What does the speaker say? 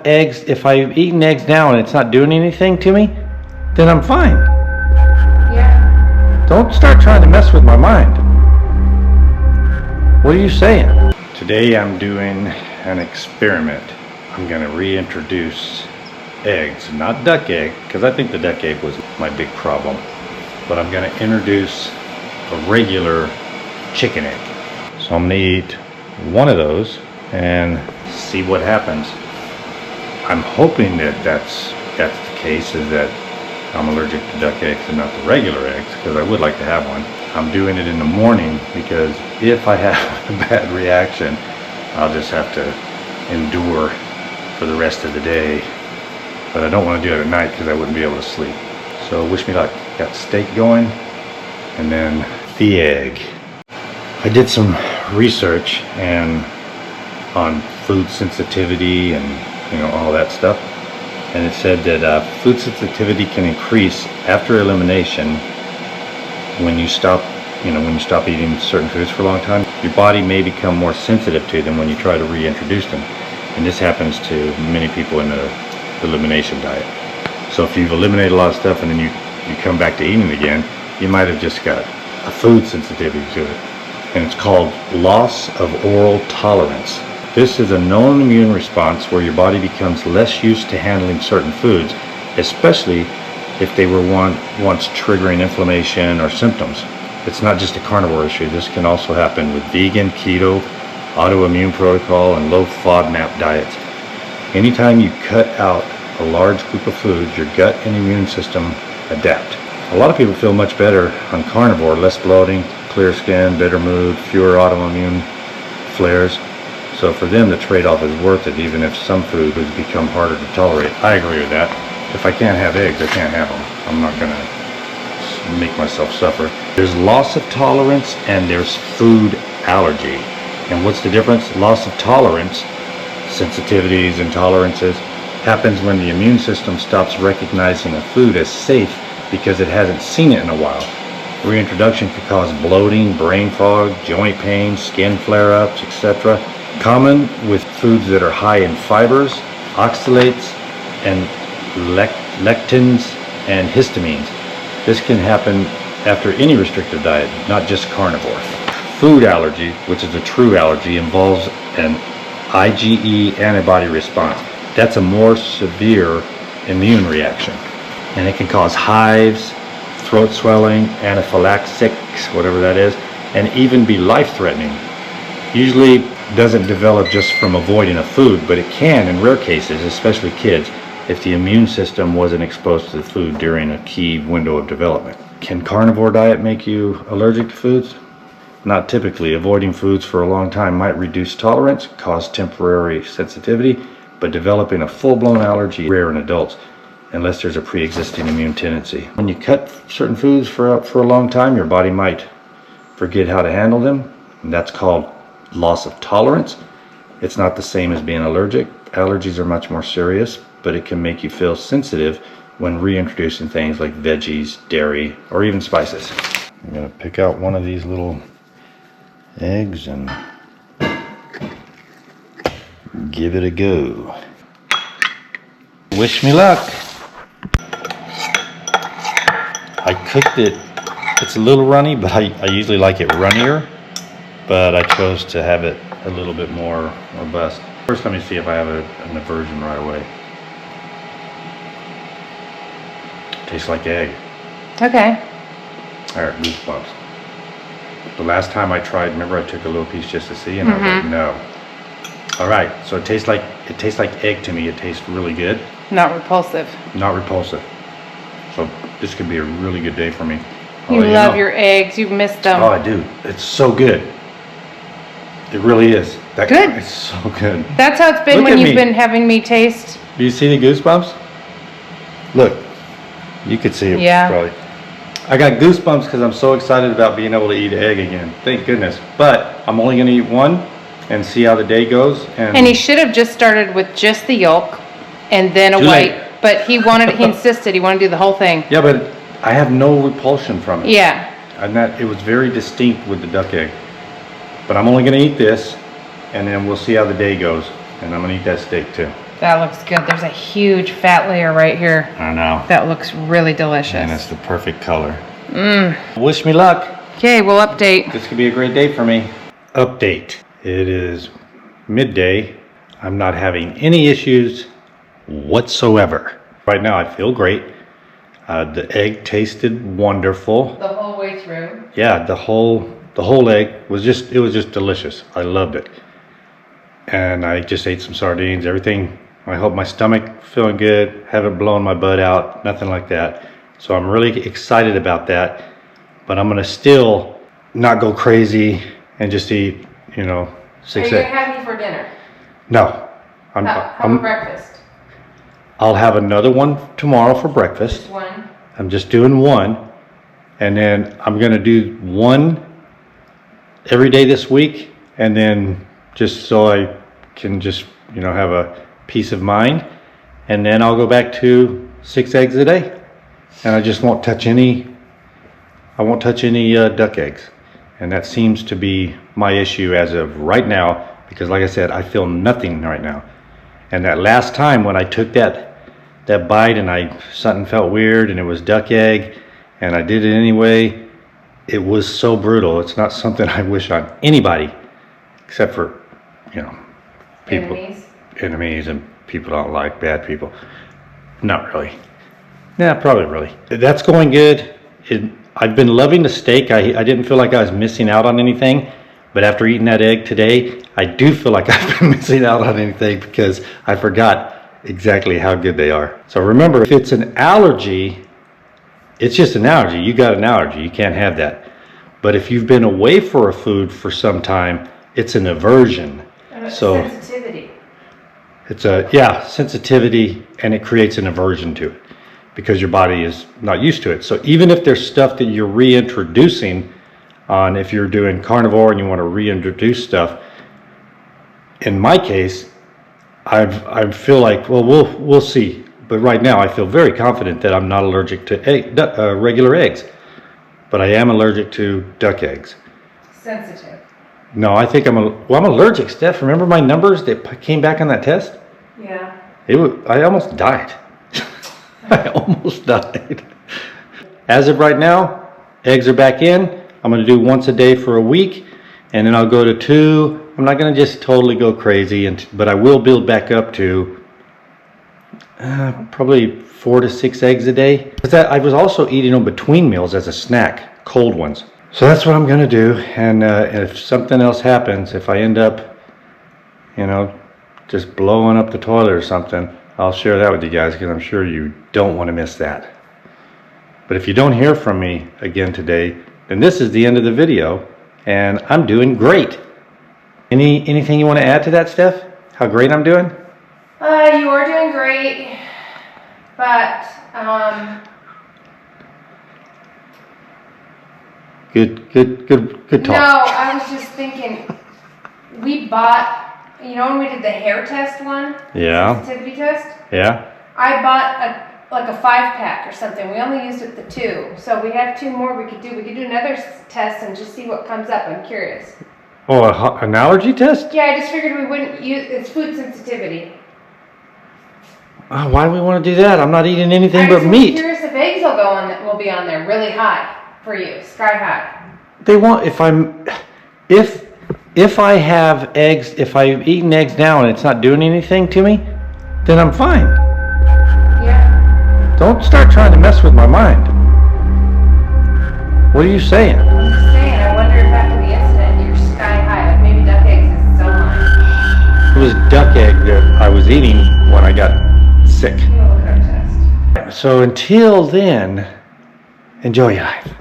Eggs, if I've eaten eggs now and it's not doing anything to me, then I'm fine. Yeah. Don't start trying to mess with my mind. What are you saying? Today I'm doing an experiment. I'm going to reintroduce eggs, not duck egg, because I think the duck egg was my big problem. But I'm going to introduce a regular chicken egg. So I'm going to eat one of those and see what happens. I'm hoping that that's the case, is that I'm allergic to duck eggs and not the regular eggs, because I would like to have one. I'm doing it in the morning because if I have a bad reaction, I'll just have to endure for the rest of the day. But I don't want to do it at night because I wouldn't be able to sleep. So wish me luck. Got steak going and then the egg. I did some research and on food sensitivity and all that stuff, and it said that food sensitivity can increase after elimination when you stop eating certain foods for a long time. Your body may become more sensitive to them when you try to reintroduce them, and this happens to many people in the elimination diet. So if you've eliminated a lot of stuff and then you come back to eating it again, you might have just got a food sensitivity to it, and it's called loss of oral tolerance. This is a known immune response where your body becomes less used to handling certain foods, especially if they were once triggering inflammation or symptoms. It's not just a carnivore issue. This can also happen with vegan, keto, autoimmune protocol, and low FODMAP diets. Anytime you cut out a large group of foods, your gut and immune system adapt. A lot of people feel much better on carnivore, less bloating, clear skin, better mood, fewer autoimmune flares. So for them, the trade-off is worth it, even if some foods become harder to tolerate. I agree with that. If I can't have eggs, I can't have them. I'm not going to make myself suffer. There's loss of tolerance and there's food allergy. And what's the difference? Loss of tolerance, sensitivities, intolerances, happens when the immune system stops recognizing a food as safe because it hasn't seen it in a while. Reintroduction could cause bloating, brain fog, joint pain, skin flare-ups, etc. Common with foods that are high in fibers, oxalates, and lectins and histamines. This can happen after any restrictive diet, not just carnivore. Food allergy, which is a true allergy, involves an IgE antibody response. That's a more severe immune reaction, and it can cause hives, throat swelling, anaphylaxis, whatever that is, and even be life-threatening. Usually doesn't develop just from avoiding a food, but it can in rare cases, especially kids, if the immune system wasn't exposed to the food during a key window of development. Can carnivore diet make you allergic to foods? Not typically. Avoiding foods for a long time might reduce tolerance, cause temporary sensitivity, but developing a full-blown allergy is rare in adults, unless there's a pre-existing immune tendency. When you cut certain foods for a long time, your body might forget how to handle them, and that's called loss of tolerance. It's not the same as being allergic. Allergies are much more serious, but it can make you feel sensitive when reintroducing things like veggies, dairy, or even spices. I'm going to pick out one of these little eggs and give it a go. Wish me luck. I cooked it. It's a little runny, but I usually like it runnier. But I chose to have it a little bit more robust. First, let me see if I have an aversion right away. Tastes like egg. Okay. All right, goosebumps. The last time I tried, remember I took a little piece just to see, and I was like, no. All right, so it tastes like egg to me. It tastes really good. Not repulsive. Not repulsive. So this could be a really good day for me. You love your eggs. You've missed them. Oh, I do. It's so good. It really is. Good. It's so good. That's how it's been when you've been having me taste. Do you see the goosebumps? Look, you could see it. Yeah. Probably. I got goosebumps because I'm so excited about being able to eat egg again. Thank goodness. But I'm only going to eat one and see how the day goes. And he should have just started with just the yolk and then a white. Late. But he insisted he wanted to do the whole thing. Yeah, but I have no repulsion from it. Yeah. And it was very distinct with the duck egg. But I'm only going to eat this, and then we'll see how the day goes. And I'm going to eat that steak too. That looks good. There's a huge fat layer right here. I know. That looks really delicious. And it's the perfect color. Wish me luck. Okay, we'll update. This could be a great day for me. Update. It is midday. I'm not having any issues whatsoever. Right now I feel great. The egg tasted wonderful. The whole way through. Yeah, the whole egg was just delicious. I loved it. And I just ate some sardines, everything. I hope my stomach feeling good, haven't blown my butt out, nothing like that. So I'm really excited about that. But I'm gonna still not go crazy and just eat, 6 Are you gonna have me for dinner? No. How about breakfast? I'll have another one tomorrow for breakfast. Just one? I'm just doing one. And then I'm gonna do one every day this week. And then just so I can just, have a peace of mind. And then I'll go back to 6 eggs a day. And I just won't touch any duck eggs. And that seems to be my issue as of right now, because like I said, I feel nothing right now. And that last time when I took that bite and something felt weird and it was duck egg and I did it anyway, it was so brutal. It's not something I wish on anybody, except for, people, enemies and people don't like, bad people. Not really. Yeah, probably really. That's going good. I've been loving the steak. I didn't feel like I was missing out on anything, but after eating that egg today, I do feel like I've been missing out on anything because I forgot exactly how good they are. So remember, if it's an allergy, it's just an allergy. You got an allergy. You can't have that. But if you've been away for a food for some time, it's an aversion. So sensitivity. It's sensitivity, and it creates an aversion to it because your body is not used to it. So even if there's stuff that you're reintroducing on, if you're doing carnivore and you want to reintroduce stuff, in my case, I feel like, well, we'll see. But right now I feel very confident that I'm not allergic to regular eggs, but I am allergic to duck eggs. Sensitive. No, I think I'm allergic, Steph. Remember my numbers that came back on that test? Yeah. I almost died. I almost died. As of right now, eggs are back in. I'm going to do once a day for a week, and then I'll go to 2. I'm not going to just totally go crazy, but I will build back up to probably 4 to 6 eggs a day. I was also eating them between meals as a snack, cold ones. So that's what I'm going to do, and if something else happens, if I end up, just blowing up the toilet or something, I'll share that with you guys because I'm sure you don't want to miss that. But if you don't hear from me again today, then this is the end of the video, and I'm doing great. Anything you want to add to that, Steph? How great I'm doing? You are doing great, but Good talk. No, I was just thinking, we bought, when we did the hair test one? Yeah. Sensitivity test? Yeah. I bought a 5-pack or something. We only used it the 2. So we have 2 more we could do. We could do another test and just see what comes up. I'm curious. Oh, an allergy test? Yeah, I just figured we wouldn't use, it's food sensitivity. Why do we want to do that? I'm not eating anything but meat. I'm curious if eggs will be on there really high for you, sky high. They want, if I have eggs, if I've eaten eggs now and it's not doing anything to me, then I'm fine. Yeah. Don't start trying to mess with my mind. What are you saying? I'm just saying, I wonder if after the incident you're sky high, like maybe duck eggs is so high. It was duck egg that I was eating when I got sick. We'll look at our test. So until then, enjoy your life.